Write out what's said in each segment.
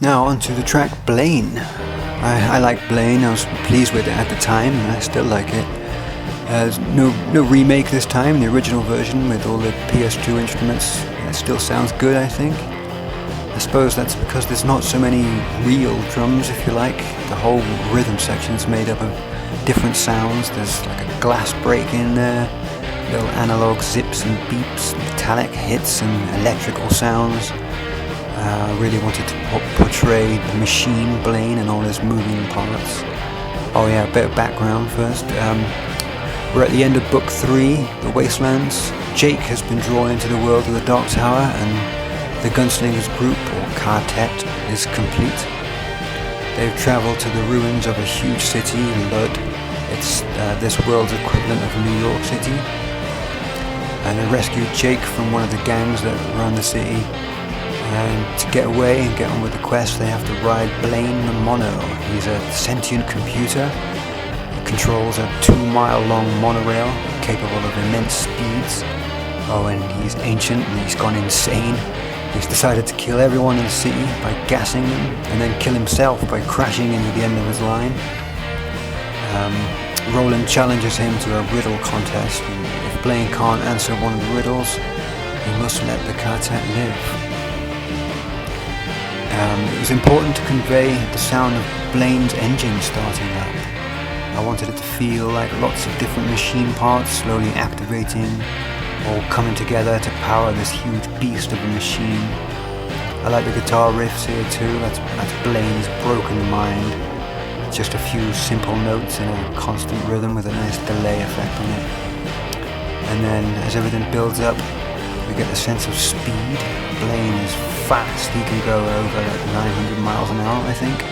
Now onto the track Blaine. I like Blaine, I was pleased with it at the time and I still like it. There's no remake this time, the original version with all the PS2 instruments. It still sounds good, I think. I suppose that's because there's not so many real drums, if you like. The whole rhythm section is made up of different sounds. There's like a glass break in there, little analog zips and beeps, metallic hits and electrical sounds. I really wanted to portray the machine Blaine and all his moving parts. Oh yeah, a bit of background first. We're at the end of book 3, The Wastelands. Jake has been drawn into the world of the Dark Tower and the Gunslingers group, or quartet, is complete. They've travelled to the ruins of a huge city, Lud. It's this world's equivalent of New York City. And they rescued Jake from one of the gangs that run the city. And to get away and get on with the quest, they have to ride Blaine the Mono. He's a sentient computer. He controls a 2-mile-long monorail capable of immense speeds. Oh, and he's ancient and he's gone insane. He's decided to kill everyone in the city by gassing them, and then kill himself by crashing into the end of his line. Roland challenges him to a riddle contest, and if Blaine can't answer one of the riddles, he must let the quartet live. It was important to convey the sound of Blaine's engine starting up. I wanted it to feel like lots of different machine parts slowly activating, all coming together to power this huge beast of a machine. I like the guitar riffs here too. That's Blaine's broken mind. Just a few simple notes in a constant rhythm with a nice delay effect on it. And then as everything builds up, we get the sense of speed. Blaine is fast. He can go over like 900 miles an hour, I think.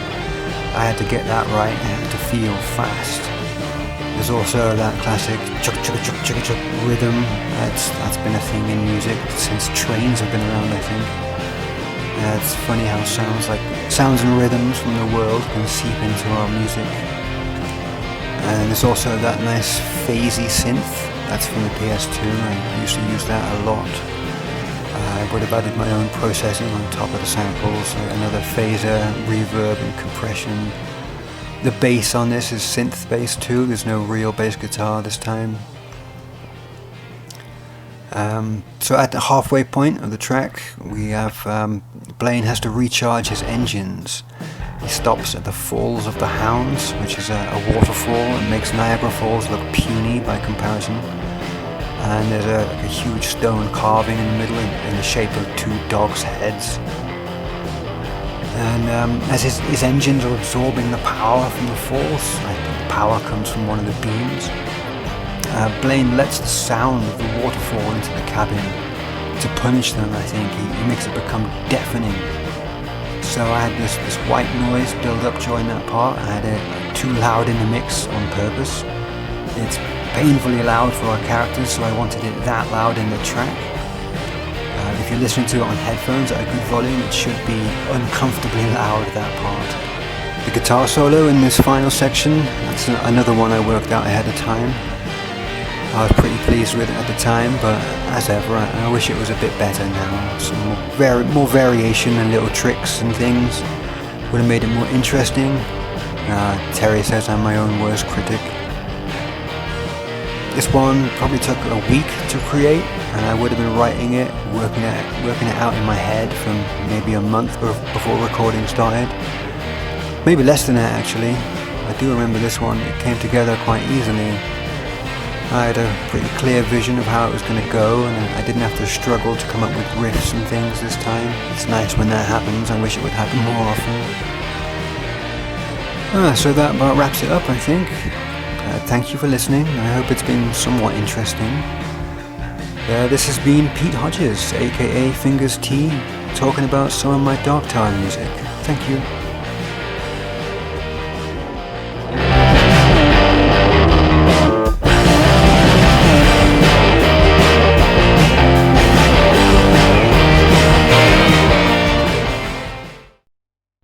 I had to get that right. I had to feel fast. There's also that classic chuk chuk chuk chuk chuk rhythm. That's been a thing in music since trains have been around, I think. It's funny how sounds and rhythms from the world can seep into our music. And there's also that nice phasey synth. That's from the PS2. I used to use that a lot. I would have added my own processing on top of the samples, another phaser, reverb and compression. The bass on this is synth bass too, there's no real bass guitar this time. So at the halfway point of the track, we have Blaine has to recharge his engines. He stops at the Falls of the Hounds, which is a waterfall and makes Niagara Falls look puny by comparison. And there's a huge stone carving in the middle in the shape of 2 dogs' heads. And as his engines are absorbing the power from the falls, I think the power comes from one of the beams, Blaine lets the sound of the waterfall into the cabin to punish them, I think. He makes it become deafening. So I had this white noise build up during that part. I had it too loud in the mix on purpose. It's painfully loud for our characters, so I wanted it that loud in the track. If you're listening to it on headphones at a good volume, it should be uncomfortably loud, that part. The guitar solo in this final section, that's another one I worked out ahead of time. I was pretty pleased with it at the time, but as ever, I wish it was a bit better now. Some more variation and little tricks and things would have made it more interesting. Terry says I'm my own worst critic. This one probably took a week to create, and I would have been writing it, working it out in my head from maybe a month before recording started. Maybe less than that actually. I do remember this one, it came together quite easily. I had a pretty clear vision of how it was going to go, and I didn't have to struggle to come up with riffs and things this time. It's nice when that happens. I wish it would happen more often. So that about wraps it up, I think. Thank you for listening. I hope it's been somewhat interesting. This has been Pete Hodges, aka Fingers T, talking about some of my Dark Tower music. Thank you.